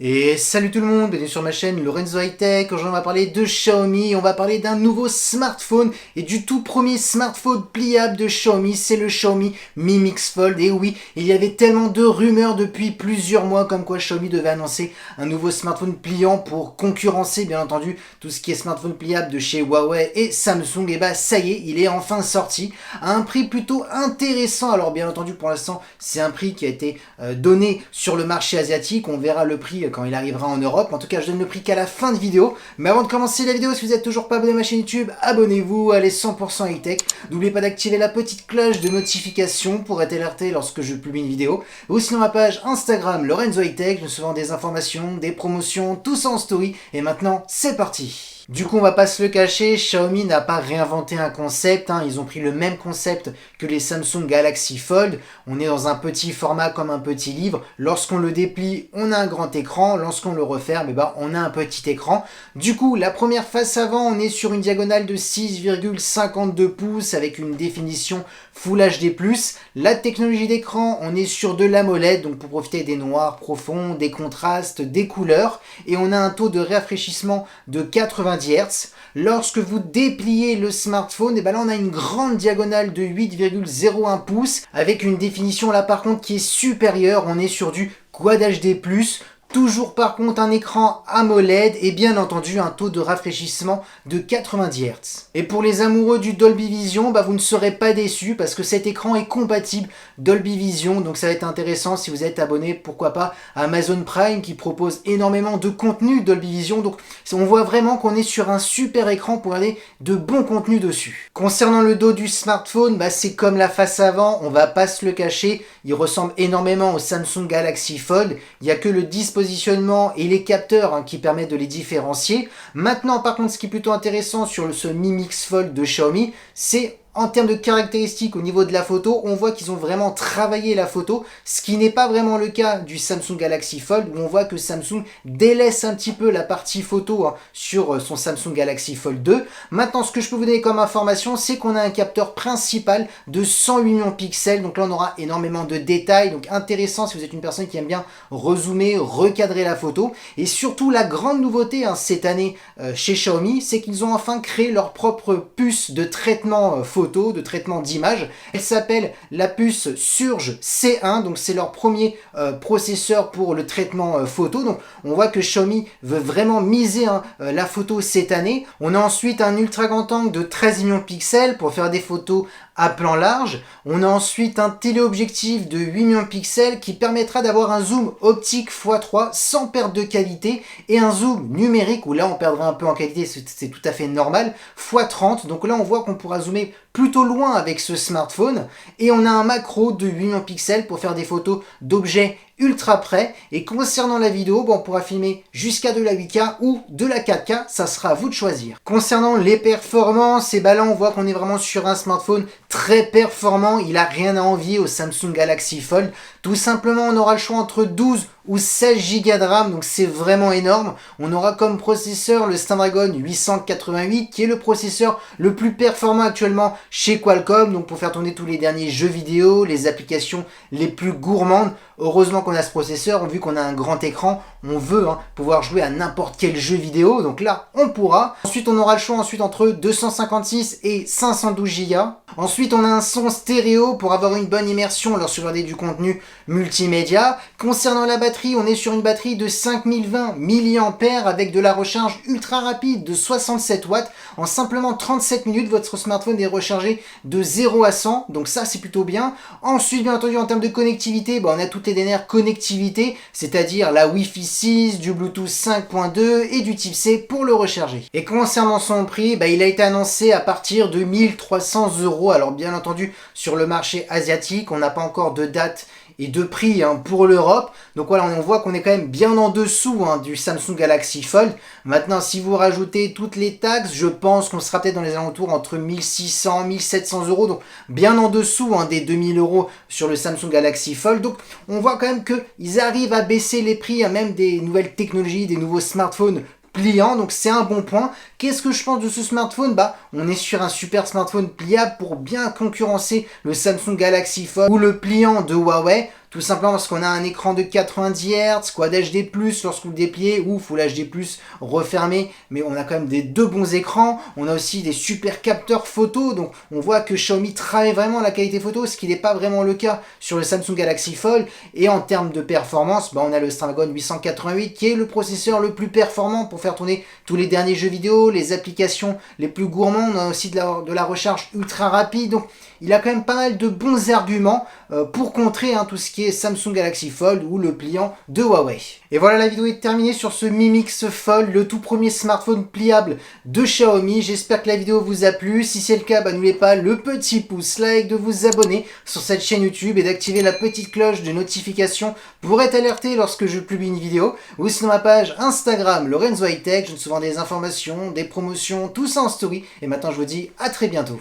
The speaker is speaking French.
Et salut tout le monde, bienvenue sur ma chaîne Lorenzo High Tech. Aujourd'hui on va parler de Xiaomi, on va parler d'un nouveau smartphone et du tout premier smartphone pliable de Xiaomi, c'est le Xiaomi Mi Mix Fold. Et oui, il y avait tellement de rumeurs depuis plusieurs mois comme quoi Xiaomi devait annoncer un nouveau smartphone pliant pour concurrencer bien entendu tout ce qui est smartphone pliable de chez Huawei et Samsung. Et bah ça y est, il est enfin sorti à un prix plutôt intéressant. Alors bien entendu pour l'instant c'est un prix qui a été donné sur le marché asiatique, on verra le prix quand il arrivera en Europe. En tout cas, je donne le prix qu'à la fin de vidéo. Mais avant de commencer la vidéo, si vous n'êtes toujours pas abonné à ma chaîne YouTube, abonnez-vous, allez 100% high-tech. N'oubliez pas d'activer la petite cloche de notification pour être alerté lorsque je publie une vidéo. Ou sinon ma page Instagram Lorenzo High-Tech, je mets souvent des informations, des promotions, tout ça en story. Et maintenant, c'est parti. Du coup, on va pas se le cacher, Xiaomi n'a pas réinventé un concept, ils ont pris le même concept que les Samsung Galaxy Fold. On est dans un petit format comme un petit livre. Lorsqu'on le déplie, on a un grand écran. Lorsqu'on le referme, on a un petit écran. Du coup, la première face avant, on est sur une diagonale de 6,52 pouces avec une définition Full HD+. La technologie d'écran, on est sur de l'AMOLED, donc pour profiter des noirs profonds, des contrastes, des couleurs. Et on a un taux de rafraîchissement de 90 Hz. Lorsque vous dépliez le smartphone, là on a une grande diagonale de 8,01 pouces avec une définition là par contre qui est supérieure. On est sur du Quad HD+. Toujours par contre un écran AMOLED et bien entendu un taux de rafraîchissement de 90 Hz. Et pour les amoureux du Dolby Vision, vous ne serez pas déçus parce que cet écran est compatible Dolby Vision. Donc ça va être intéressant si vous êtes abonné, pourquoi pas, à Amazon Prime qui propose énormément de contenu Dolby Vision. Donc on voit vraiment qu'on est sur un super écran pour aller de bons contenus dessus. Concernant le dos du smartphone, c'est comme la face avant, on va pas se le cacher. Il ressemble énormément au Samsung Galaxy Fold. Il n'y a que le dispositif et les capteurs qui permettent de les différencier. Maintenant par contre ce qui est plutôt intéressant sur ce Mi Mix Fold de Xiaomi, c'est en termes de caractéristiques au niveau de la photo, on voit qu'ils ont vraiment travaillé la photo, ce qui n'est pas vraiment le cas du Samsung Galaxy Fold, où on voit que Samsung délaisse un petit peu la partie photo sur son Samsung Galaxy Fold 2. Maintenant, ce que je peux vous donner comme information, c'est qu'on a un capteur principal de 108 millions de pixels, donc là on aura énormément de détails, donc intéressant si vous êtes une personne qui aime bien rezoomer, recadrer la photo. Et surtout, la grande nouveauté cette année chez Xiaomi, c'est qu'ils ont enfin créé leur propre puce de traitement photo, de traitement d'image. Elle s'appelle la puce Surge C1, donc c'est leur premier processeur pour le traitement photo. Donc on voit que Xiaomi veut vraiment miser la photo cette année. On a ensuite un ultra grand angle de 13 millions de pixels pour faire des photos à plan large. On a ensuite un téléobjectif de 8 millions de pixels qui permettra d'avoir un zoom optique x3 sans perte de qualité et un zoom numérique où là on perdra un peu en qualité, c'est tout à fait normal, x30. Donc là on voit qu'on pourra zoomer plutôt loin avec ce smartphone et on a un macro de 8 millions de pixels pour faire des photos d'objets ultra près. Et concernant la vidéo, on pourra filmer jusqu'à de la 8K ou de la 4K, ça sera à vous de choisir. Concernant les performances, là on voit qu'on est vraiment sur un smartphone très performant, il a rien à envier au Samsung Galaxy Fold. Tout simplement on aura le choix entre 12 ou 16 Go de RAM, donc c'est vraiment énorme. On aura comme processeur le Snapdragon 888 qui est le processeur le plus performant actuellement chez Qualcomm, donc pour faire tourner tous les derniers jeux vidéo, les applications les plus gourmandes. Heureusement qu'on a ce processeur, vu qu'on a un grand écran, on veut pouvoir jouer à n'importe quel jeu vidéo, donc là on pourra. Ensuite on aura le choix entre 256 et 512 Go. Ensuite on a un son stéréo pour avoir une bonne immersion lorsque vous regardez du contenu multimédia. Concernant la batterie, on est sur une batterie de 5020 mAh avec de la recharge ultra rapide de 67 watts. En simplement 37 minutes, votre smartphone est rechargé de 0 à 100, donc ça c'est plutôt bien. Ensuite, bien entendu, en termes de connectivité, on a toutes les dernières connectivités, c'est-à-dire la Wi-Fi 6, du Bluetooth 5.2 et du type C pour le recharger. Et concernant son prix, il a été annoncé à partir de 1300 €. Alors bien entendu, sur le marché asiatique, on n'a pas encore de date et de prix pour l'Europe. Donc voilà, on voit qu'on est quand même bien en dessous du Samsung Galaxy Fold. Maintenant, si vous rajoutez toutes les taxes, je pense qu'on sera peut-être dans les alentours entre 1600 1700 €, donc bien en dessous des 2000 € sur le Samsung Galaxy Fold. Donc on voit quand même qu'ils arrivent à baisser les prix, même des nouvelles technologies, des nouveaux smartphones pliant, donc c'est un bon point. Qu'est-ce que je pense de ce smartphone? On est sur un super smartphone pliable pour bien concurrencer le Samsung Galaxy Fold ou le pliant de Huawei. tout simplement parce qu'on a un écran de 90 Hz, Quad HD+, lorsque vous le dépliez, ou Full HD+, refermé, mais on a quand même des deux bons écrans. On a aussi des super capteurs photo, donc on voit que Xiaomi travaille vraiment la qualité photo, ce qui n'est pas vraiment le cas sur le Samsung Galaxy Fold. Et en termes de performance, on a le Snapdragon 888 qui est le processeur le plus performant pour faire tourner tous les derniers jeux vidéo, les applications les plus gourmands. On a aussi de la recharge ultra rapide, donc il a quand même pas mal de bons arguments pour contrer tout ce qui est Samsung Galaxy Fold ou le pliant de Huawei. Et voilà, la vidéo est terminée sur ce Mi Mix Fold, le tout premier smartphone pliable de Xiaomi. J'espère que la vidéo vous a plu. Si c'est le cas, n'oubliez pas le petit pouce like, de vous abonner sur cette chaîne YouTube et d'activer la petite cloche de notification pour être alerté lorsque je publie une vidéo. Ou sinon ma page Instagram Lorenzo High Tech, je donne souvent des informations, des promotions, tout ça en story. Et maintenant je vous dis à très bientôt.